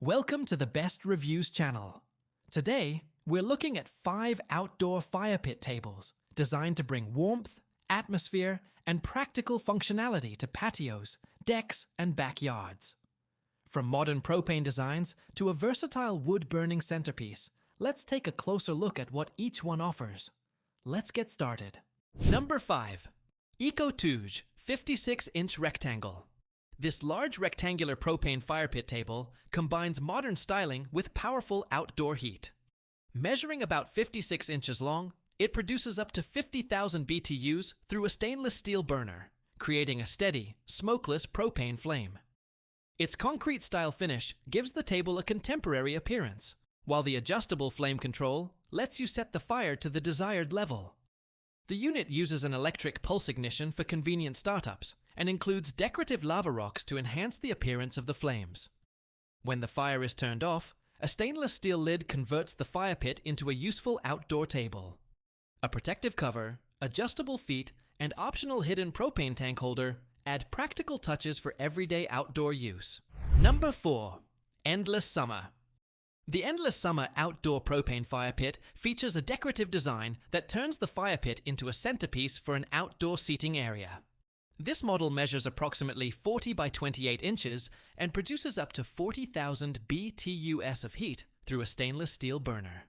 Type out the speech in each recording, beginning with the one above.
Welcome to the Best Reviews channel. Today, we're looking at 5 outdoor fire pit tables designed to bring warmth, atmosphere, and practical functionality to patios, decks, and backyards. From modern propane designs to a versatile wood-burning centerpiece, let's take a closer look at what each one offers. Let's get started. Number 5. ECOTOUGE 56-inch rectangle. This large rectangular propane fire pit table combines modern styling with powerful outdoor heat. Measuring about 56 inches long, it produces up to 50,000 BTUs through a stainless steel burner, creating a steady, smokeless propane flame. Its concrete-style finish gives the table a contemporary appearance, while the adjustable flame control lets you set the fire to the desired level. The unit uses an electric pulse ignition for convenient startups and includes decorative lava rocks to enhance the appearance of the flames. When the fire is turned off, a stainless steel lid converts the fire pit into a useful outdoor table. A protective cover, adjustable feet, and optional hidden propane tank holder add practical touches for everyday outdoor use. Number 4. Endless Summer. The Endless Summer outdoor propane fire pit features a decorative design that turns the fire pit into a centerpiece for an outdoor seating area. This model measures approximately 40 by 28 inches and produces up to 40,000 BTUs of heat through a stainless steel burner.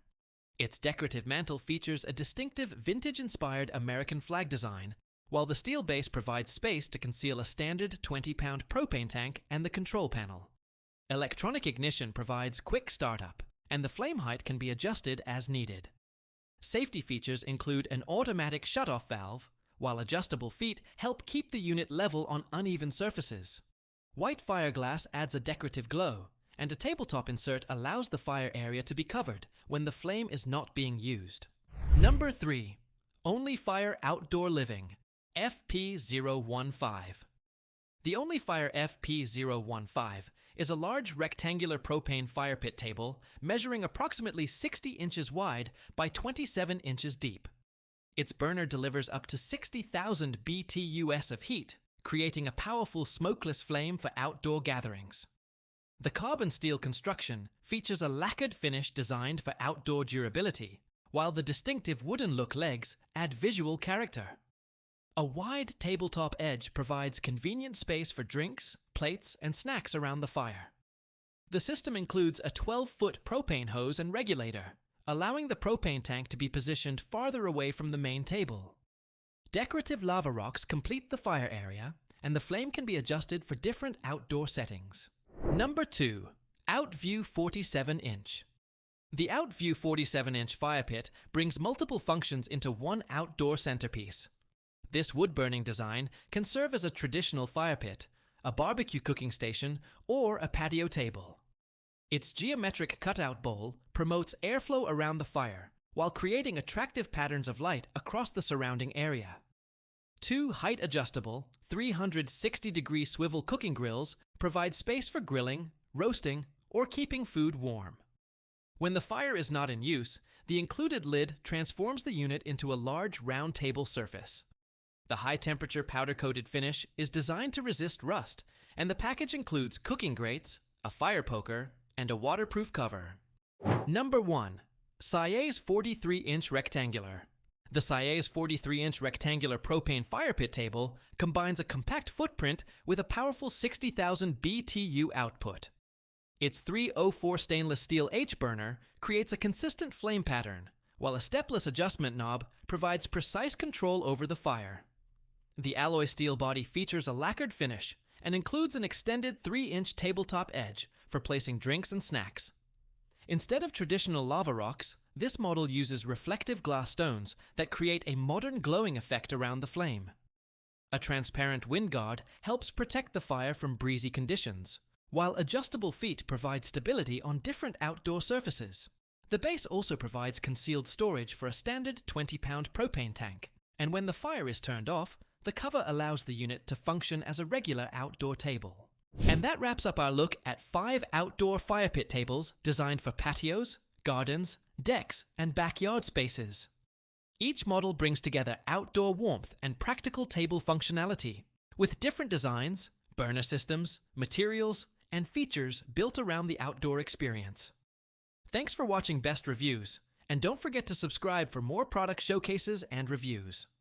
Its decorative mantle features a distinctive vintage-inspired American flag design, while the steel base provides space to conceal a standard 20-pound propane tank and the control panel. Electronic ignition provides quick startup, and the flame height can be adjusted as needed. Safety features include an automatic shutoff valve, while adjustable feet help keep the unit level on uneven surfaces. White fiberglass adds a decorative glow, and a tabletop insert allows the fire area to be covered when the flame is not being used. Number 3. ONLYFIRE Outdoor Living FP015. The ONLYFIRE FP015 is a large rectangular propane fire pit table measuring approximately 60 inches wide by 27 inches deep. Its burner delivers up to 60,000 BTUs of heat, creating a powerful smokeless flame for outdoor gatherings. The carbon steel construction features a lacquered finish designed for outdoor durability, while the distinctive wooden look legs add visual character. A wide tabletop edge provides convenient space for drinks, plates, and snacks around the fire. The system includes a 12-foot propane hose and regulator, allowing the propane tank to be positioned farther away from the main table. Decorative lava rocks complete the fire area, and the flame can be adjusted for different outdoor settings. Number 2. OutVue 47-inch. The OutVue 47-inch fire pit brings multiple functions into one outdoor centerpiece. This wood-burning design can serve as a traditional fire pit, a barbecue cooking station, or a patio table. Its geometric cutout bowl promotes airflow around the fire, while creating attractive patterns of light across the surrounding area. 2 height-adjustable, 360-degree swivel cooking grills provide space for grilling, roasting, or keeping food warm. When the fire is not in use, the included lid transforms the unit into a large round table surface. The high-temperature powder-coated finish is designed to resist rust, and the package includes cooking grates, a fire poker, and a waterproof cover. Number 1. Ciays 43-inch rectangular. The Ciays 43-inch rectangular propane fire pit table combines a compact footprint with a powerful 60,000 BTU output. Its 304 stainless steel H-burner creates a consistent flame pattern, while a stepless adjustment knob provides precise control over the fire. The alloy steel body features a lacquered finish and includes an extended 3-inch tabletop edge for placing drinks and snacks. Instead of traditional lava rocks, this model uses reflective glass stones that create a modern glowing effect around the flame. A transparent wind guard helps protect the fire from breezy conditions, while adjustable feet provide stability on different outdoor surfaces. The base also provides concealed storage for a standard 20-pound propane tank, and when the fire is turned off, the cover allows the unit to function as a regular outdoor table. And that wraps up our look at 5 outdoor fire pit tables designed for patios, gardens, decks, and backyard spaces. Each model brings together outdoor warmth and practical table functionality, with different designs, burner systems, materials, and features built around the outdoor experience. Thanks for watching Best Reviews, and don't forget to subscribe for more product showcases and reviews.